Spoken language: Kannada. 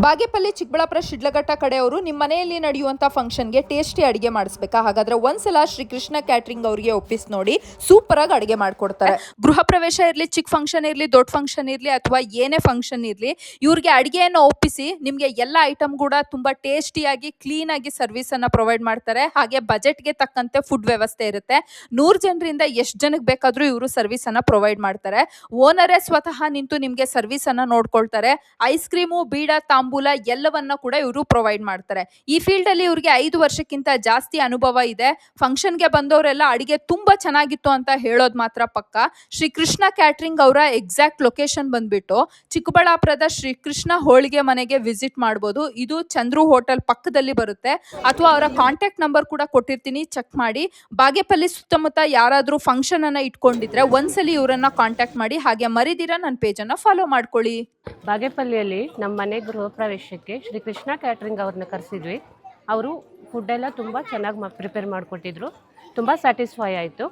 ಬಾಗೇಪಲ್ಲಿ ಚಿಕ್ಕಬಳ್ಳಾಪುರ ಶಿಡ್ಲಘಟ್ಟ ಕಡೆಯವರು ನಿಮ್ಮ ಮನೆಯಲ್ಲಿ ನಡೆಯುವಂಥ ಫಂಕ್ಷನ್ಗೆ ಟೇಸ್ಟಿ ಅಡುಗೆ ಮಾಡಿಸ್ಬೇಕಾ? ಹಾಗಾದ್ರೆ ಒಂದ್ಸಲ ಶ್ರೀ ಕೃಷ್ಣ ಕ್ಯಾಟ್ರಿಂಗ್ ಅವರಿಗೆ ಒಪ್ಪಿಸಿ ನೋಡಿ, ಸೂಪರ್ ಆಗಿ ಅಡುಗೆ ಮಾಡ್ಕೊಡ್ತಾರೆ. ಗೃಹ ಪ್ರವೇಶ ಇರಲಿ, ಚಿಕ್ಕ ಫಂಕ್ಷನ್ ಇರಲಿ, ದೊಡ್ಡ ಫಂಕ್ಷನ್ ಇರಲಿ ಅಥವಾ ಏನೇ ಫಂಕ್ಷನ್ ಇರಲಿ, ಇವ್ರಿಗೆ ಅಡುಗೆಯನ್ನು ಒಪ್ಪಿಸಿ ನಿಮಗೆ ಎಲ್ಲ ಐಟಮ್ ಕೂಡ ತುಂಬಾ ಟೇಸ್ಟಿಯಾಗಿ ಕ್ಲೀನ್ ಆಗಿ ಸರ್ವಿಸ್ ಅನ್ನ ಪ್ರೊವೈಡ್ ಮಾಡ್ತಾರೆ. ಹಾಗೆ ಬಜೆಟ್ಗೆ ತಕ್ಕಂತೆ ಫುಡ್ ವ್ಯವಸ್ಥೆ ಇರುತ್ತೆ. 100 ಜನರಿಂದ ಎಷ್ಟು ಜನಕ್ಕೆ ಬೇಕಾದ್ರೂ ಇವರು ಸರ್ವಿಸ್ ಅನ್ನ ಪ್ರೊವೈಡ್ ಮಾಡ್ತಾರೆ. ಓನರೇ ಸ್ವತಃ ನಿಂತು ನಿಮಗೆ ಸರ್ವಿಸ್ ಅನ್ನ ನೋಡ್ಕೊಳ್ತಾರೆ. ಐಸ್ ಕ್ರೀಮು, ಬೀಡ, ತಾಂಬೂಲ ಎಲ್ಲವನ್ನ ಕೂಡ ಇವರು ಪ್ರೊವೈಡ್ ಮಾಡ್ತಾರೆ. ಈ ಫೀಲ್ಡ್ ಅಲ್ಲಿ ಇವರಿಗೆ 5 ವರ್ಷಕ್ಕಿಂತ ಜಾಸ್ತಿ ಅನುಭವ ಇದೆ. ಫಂಕ್ಷನ್ಗೆ ಬಂದವರೆಲ್ಲ ಅಡಿಗೆ ತುಂಬಾ ಚೆನ್ನಾಗಿತ್ತು ಅಂತ ಹೇಳೋದು ಮಾತ್ರ ಪಕ್ಕ. ಶ್ರೀ ಕೃಷ್ಣ ಕ್ಯಾಟ್ರಿಂಗ್ ಅವರ ಎಕ್ಸಾಕ್ಟ್ ಲೊಕೇಶನ್ ಬಂದ್ಬಿಟ್ಟು ಚಿಕ್ಕಬಳ್ಳಾಪುರದ ಶ್ರೀ ಕೃಷ್ಣ ಹೋಳಿಗೆ ಮನೆಗೆ ವಿಸಿಟ್ ಮಾಡಬಹುದು. ಇದು ಚಂದ್ರು ಹೋಟೆಲ್ ಪಕ್ಕದಲ್ಲಿ ಬರುತ್ತೆ. ಅಥವಾ ಅವರ ಕಾಂಟ್ಯಾಕ್ಟ್ ನಂಬರ್ ಕೂಡ ಕೊಟ್ಟಿರ್ತೀನಿ, ಚೆಕ್ ಮಾಡಿ. ಬಾಗೇಪಲ್ಲಿ ಸುತ್ತಮುತ್ತ ಯಾರಾದ್ರೂ ಫಂಕ್ಷನ್ ಅನ್ನ ಇಟ್ಕೊಂಡಿದ್ರೆ ಒಂದ್ಸಲಿ ಇವರನ್ನ ಕಾಂಟ್ಯಾಕ್ಟ್ ಮಾಡಿ. ಹಾಗೆ ಮರಿದಿರ ನನ್ನ ಪೇಜ್ ಅನ್ನ ಫಾಲೋ ಮಾಡ್ಕೊಳ್ಳಿ. ಬಾಗೇಪಲ್ಲಿಯಲ್ಲಿ ನಮ್ಮ ಮನೆ ಗೃಹ ಪ್ರವೇಶಕ್ಕೆ ಶ್ರೀ ಕೃಷ್ಣ ಕ್ಯಾಟ್ರಿಂಗ್ ಅವ್ರನ್ನ ಕರೆಸಿದ್ವಿ. ಅವರು ಫುಡ್ ಎಲ್ಲ ತುಂಬ ಚೆನ್ನಾಗಿ ಪ್ರಿಪೇರ್ ಮಾಡಿಕೊಟ್ಟಿದ್ರು. ತುಂಬ ಸ್ಯಾಟಿಸ್ಫೈ ಆಯಿತು.